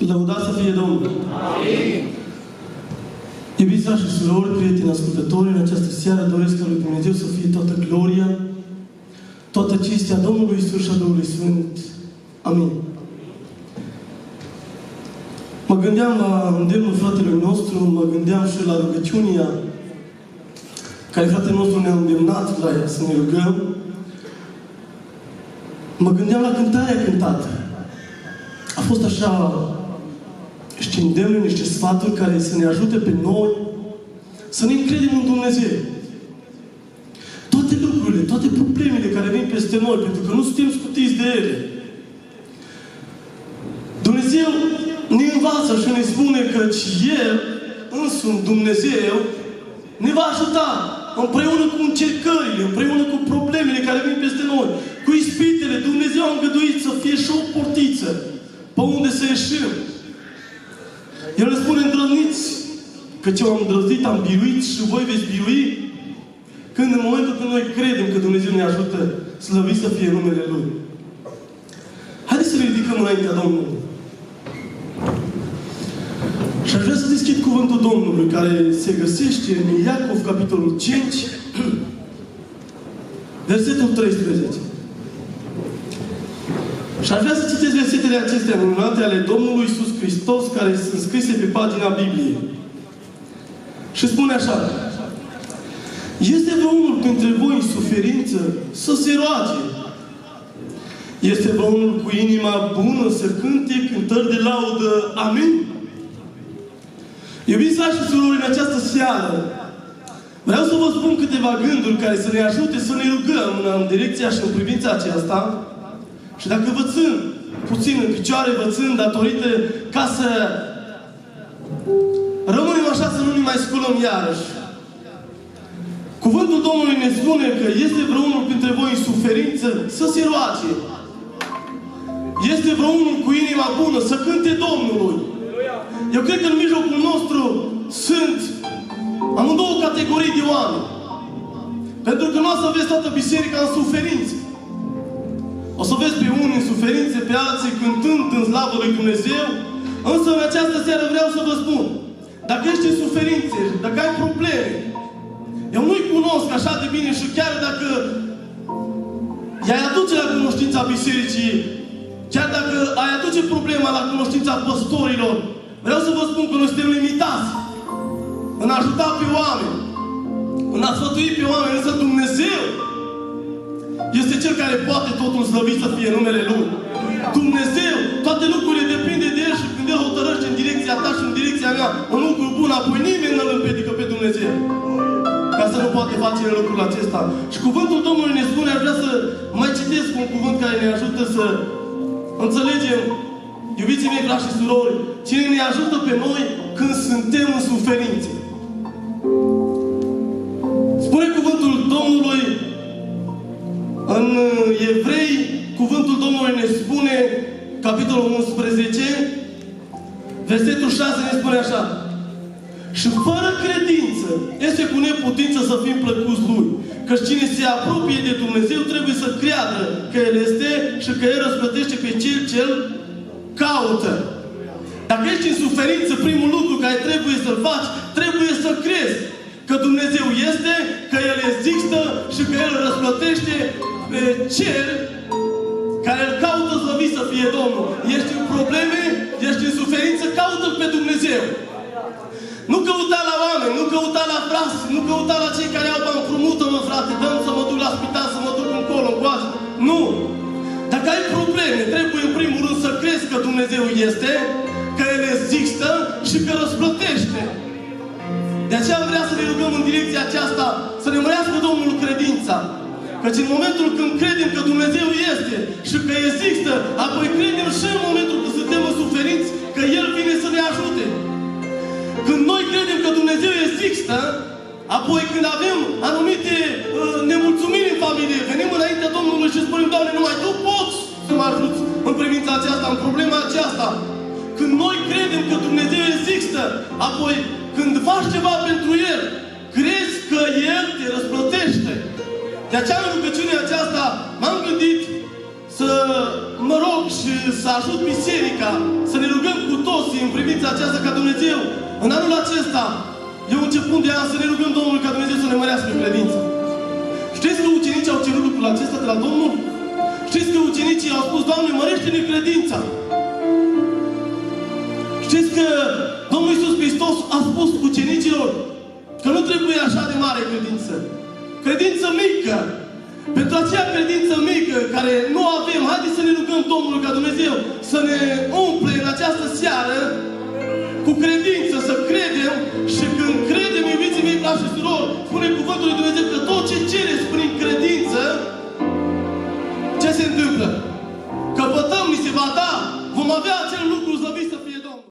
Lăudați să fie Domnul! Amin! Iubiți frați și surori, prieteni ascultători, în această seară doresc ca lui Dumnezeu să fie toată gloria, toată cinstea Domnului Iisus și a Duhului Sfânt. Amin. Mă gândeam la îndemnul fratelui nostru, mă gândeam și la rugăciunea care fratele nostru ne-a îndemnat la ea să ne rugăm. Mă gândeam la cântarea cântată. A fost așa niște îndemnuri, niște sfaturi care să ne ajute pe noi să ne încredem în Dumnezeu. Toate lucrurile, toate problemele care vin peste noi, pentru că nu suntem scutiți de ele. Dumnezeu ne învață și ne spune că El, însuși Dumnezeu, ne va ajuta împreună cu încercările, împreună cu problemele care vin peste noi, cu ispitele. Dumnezeu a îngăduit să fie și o portiță pe unde să ieșim. El ne spune, îndrăzniți, că ce am îndrăznit, am biruit și voi veți birui, când în momentul când noi credem că Dumnezeu ne ajută, slăvit să fie numele Lui. Haideți să ne ridicăm înaintea Domnului. Și aș vrea să deschid cuvântul Domnului, care se găsește în Iacov, capitolul 5, versetul 13. Și aș vrea să citesc versetele acestea minunate ale Domnului Iisus Hristos, care sunt scrise pe pagina Bibliei. Și spune așa: este vreunul dintre voi în suferință să se roage? Este vreunul cu inima bună să cânte cântări de laudă? Amin? Iubiți frați și surori, în această seară vreau să vă spun câteva gânduri care să ne ajute să ne rugăm în direcția și în privința aceasta. Și dacă vă țin puțin în picioare, vă țin datorită ca să rămânem așa, să nu ne mai sculăm iarăși. Cuvântul Domnului ne spune că este vreunul dintre voi în suferință să se roage. Este vreunul cu inima bună să cânte Domnului. Eu cred că în mijlocul nostru sunt amândouă categorii de oameni. Pentru că nu o să vezi toată biserica în suferință. O să vezi pe unii în suferințe, pe alții cântând în slavă lui Dumnezeu. Însă în această seară vreau să vă spun, dacă ești în suferințe, dacă ai probleme, eu nu-i cunosc așa de bine și chiar dacă i-ai aduce la cunoștința bisericii, chiar dacă ai aduce problema la cunoștința păstorilor, vreau să vă spun că noi suntem limitați în a ajuta pe oameni, în a sfătui pe oameni, însă Dumnezeu este Cel care poate totul slăvit să fie numele Lui. Dumnezeu, toate lucrurile depinde de El și când El hotărăște în direcția ta și în direcția mea un lucru bun, apoi nimeni nu îl împiedică pe Dumnezeu ca să nu poate face lucrul acesta. Și cuvântul Domnului ne spune, aș vrea să mai citesc un cuvânt care ne ajută să înțelegem, iubiții mei, frați și surori, cine ne ajută pe noi când suntem în suferințe. Spune cuvântul Domnului în Evrei, cuvântul Domnului ne spune, capitolul 11, versetul 6 ne spune așa: și fără credință este cu neputință să fim plăcuți Lui. Căci cine se apropie de Dumnezeu trebuie să creadă că El este și că El răsplătește pe Cel ce Îl caută. Dacă ești în suferință, primul lucru care trebuie să-l faci, trebuie să crezi că Dumnezeu este, că El există și că El răsplătește pe Cel care Îl caută, slăvit să fie Domnul. Ești în probleme, ești în suferință, caută-L pe Dumnezeu. Nu căuta la oameni, nu căuta la frați, nu căuta la cei care au bani, împrumută-mă, frate, dăm să mă duc la spital, să mă duc încolo, încoace. Nu! Dacă ai probleme, trebuie în primul rând să crezi că Dumnezeu este, că El există și că răsplătește. De aceea vrea să ne rugăm în direcția aceasta, să ne mărească Domnul credința. Căci în momentul când credem că Dumnezeu este și că există, apoi credem și în momentul când suntem în suferinți, că El vine să ne ajute. Când noi credem că Dumnezeu există, apoi când avem anumite nemulțumiri în familie, venim înaintea Domnului și spunem: Doamne, numai Tu poți să mă ajuți în privința aceasta, în problema aceasta. Când noi credem că Dumnezeu există, apoi când faci ceva pentru El, crezi că El te răsplătește. De aceea în rugăciunea aceasta m-am gândit să mă rog și să ajut biserica să ne rugăm cu toții în privința aceasta ca Dumnezeu în anul acesta, eu începând de an, să ne rugăm Domnul ca Dumnezeu să ne mărească credința. Știți că ucenicii au cerut lucrul acesta de la Domnul? Știți că ucenicii au spus, Doamne, mărește-ne credința. Știți că Domnul Iisus Hristos a spus ucenicilor că nu trebuie așa de mare credință. Credință mică. Pentru aceea credință mică care nu avem, haideți să ne rugăm Domnul ca Dumnezeu să ne umple în această seară cu credință, să credem și când credem, iubiții mei, frați și surori, spune cuvântul lui Dumnezeu că tot ce cereți prin credință, ce se întâmplă? Căpătăm, ni se va da, vom avea acel lucru